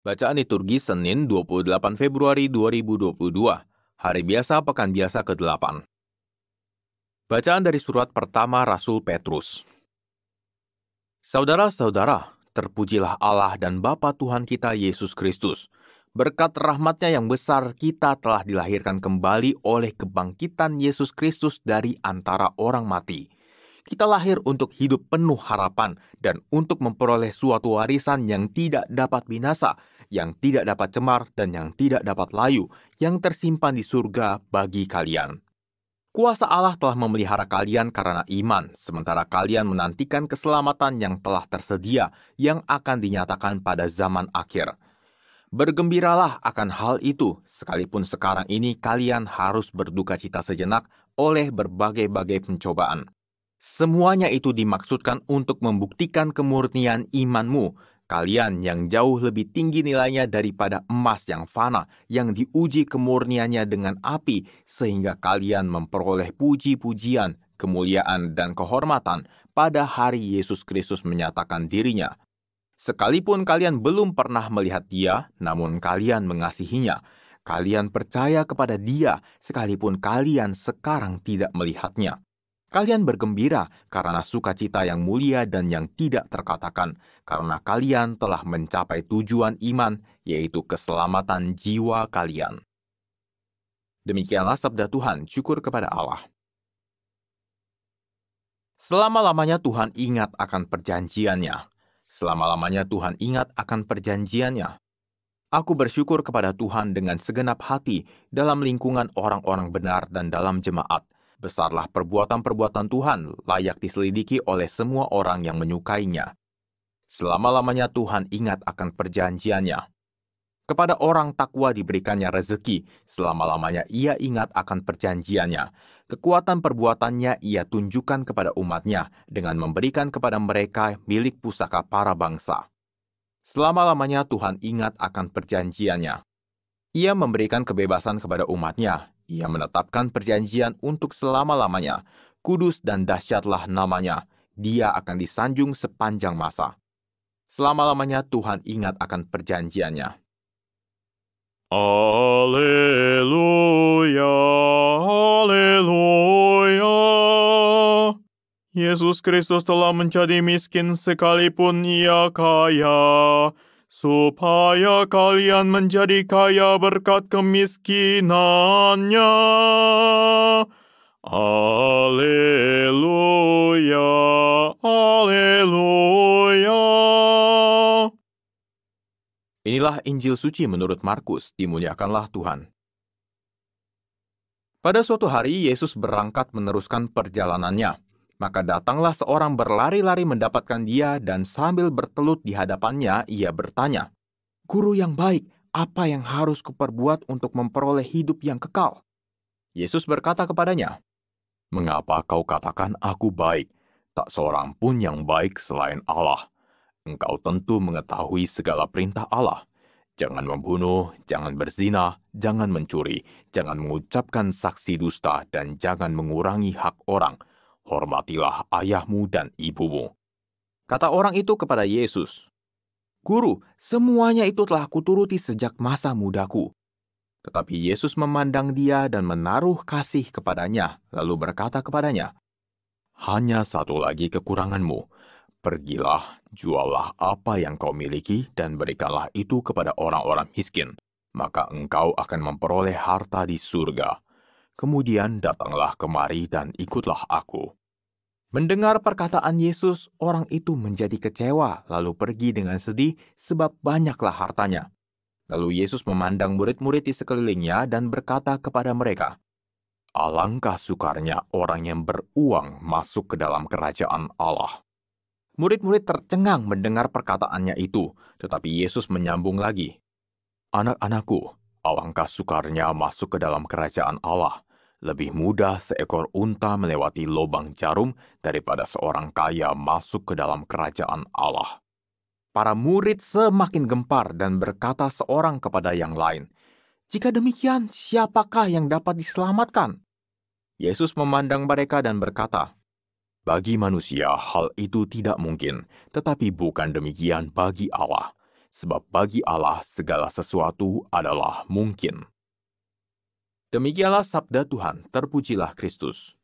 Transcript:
Bacaan liturgi Senin 28 Februari 2022, Hari Biasa Pekan Biasa ke-8. Bacaan dari surat pertama Rasul Petrus. Saudara-saudara, terpujilah Allah dan Bapa Tuhan kita Yesus Kristus. Berkat rahmat-Nya yang besar, kita telah dilahirkan kembali oleh kebangkitan Yesus Kristus dari antara orang mati. Kita lahir untuk hidup penuh harapan dan untuk memperoleh suatu warisan yang tidak dapat binasa, yang tidak dapat cemar, dan yang tidak dapat layu, yang tersimpan di surga bagi kalian. Kuasa Allah telah memelihara kalian karena iman, sementara kalian menantikan keselamatan yang telah tersedia, yang akan dinyatakan pada zaman akhir. Bergembiralah akan hal itu, sekalipun sekarang ini kalian harus berduka cita sejenak oleh berbagai-bagai pencobaan. Semuanya itu dimaksudkan untuk membuktikan kemurnian imanmu, kalian yang jauh lebih tinggi nilainya daripada emas yang fana, yang diuji kemurniannya dengan api, sehingga kalian memperoleh puji-pujian, kemuliaan, dan kehormatan pada hari Yesus Kristus menyatakan dirinya. Sekalipun kalian belum pernah melihat Dia, namun kalian mengasihinya. Kalian percaya kepada Dia, sekalipun kalian sekarang tidak melihatnya. Kalian bergembira karena sukacita yang mulia dan yang tidak terkatakan, karena kalian telah mencapai tujuan iman, yaitu keselamatan jiwa kalian. Demikianlah sabda Tuhan, syukur kepada Allah. Selama-lamanya Tuhan ingat akan perjanjiannya. Selama-lamanya Tuhan ingat akan perjanjiannya. Aku bersyukur kepada Tuhan dengan segenap hati dalam lingkungan orang-orang benar dan dalam jemaat. Besarlah perbuatan-perbuatan Tuhan, layak diselidiki oleh semua orang yang menyukainya. Selama-lamanya Tuhan ingat akan perjanjiannya. Kepada orang takwa diberikannya rezeki, selama-lamanya Ia ingat akan perjanjiannya. Kekuatan perbuatannya Ia tunjukkan kepada umat-Nya dengan memberikan kepada mereka milik pusaka para bangsa. Selama-lamanya Tuhan ingat akan perjanjiannya. Ia memberikan kebebasan kepada umat-Nya. Ia menetapkan perjanjian untuk selama-lamanya. Kudus dan dahsyatlah namanya. Dia akan disanjung sepanjang masa. Selama-lamanya Tuhan ingat akan perjanjiannya. Haleluya, haleluya. Yesus Kristus telah menjadi miskin sekalipun Ia kaya, supaya kalian menjadi kaya berkat kemiskinannya. Haleluya, haleluya. Inilah Injil suci menurut Markus, dimuliakanlah Tuhan. Pada suatu hari, Yesus berangkat meneruskan perjalanannya. Maka datanglah seorang berlari-lari mendapatkan Dia dan sambil bertelut di hadapannya, ia bertanya, "Guru yang baik, apa yang harus kuperbuat untuk memperoleh hidup yang kekal?" Yesus berkata kepadanya, "Mengapa kau katakan aku baik? Tak seorang pun yang baik selain Allah. Engkau tentu mengetahui segala perintah Allah. Jangan membunuh, jangan berzina, jangan mencuri, jangan mengucapkan saksi dusta, dan jangan mengurangi hak orang. Hormatilah ayahmu dan ibumu." Kata orang itu kepada Yesus, "Guru, semuanya itu telah kuturuti sejak masa mudaku." Tetapi Yesus memandang dia dan menaruh kasih kepadanya, lalu berkata kepadanya, "Hanya satu lagi kekuranganmu. Pergilah, juallah apa yang kau miliki dan berikanlah itu kepada orang-orang miskin. Maka engkau akan memperoleh harta di surga. Kemudian datanglah kemari dan ikutlah aku." Mendengar perkataan Yesus, orang itu menjadi kecewa, lalu pergi dengan sedih sebab banyaklah hartanya. Lalu Yesus memandang murid-murid di sekelilingnya dan berkata kepada mereka, "Alangkah sukarnya orang yang beruang masuk ke dalam kerajaan Allah." Murid-murid tercengang mendengar perkataannya itu, tetapi Yesus menyambung lagi, "Anak-anakku, alangkah sukarnya masuk ke dalam kerajaan Allah. Lebih mudah seekor unta melewati lubang jarum daripada seorang kaya masuk ke dalam kerajaan Allah." Para murid semakin gempar dan berkata seorang kepada yang lain, "Jika demikian, siapakah yang dapat diselamatkan?" Yesus memandang mereka dan berkata, "Bagi manusia hal itu tidak mungkin, tetapi bukan demikian bagi Allah. sebab bagi Allah segala sesuatu adalah mungkin. Demikianlah sabda Tuhan, terpujilah Kristus.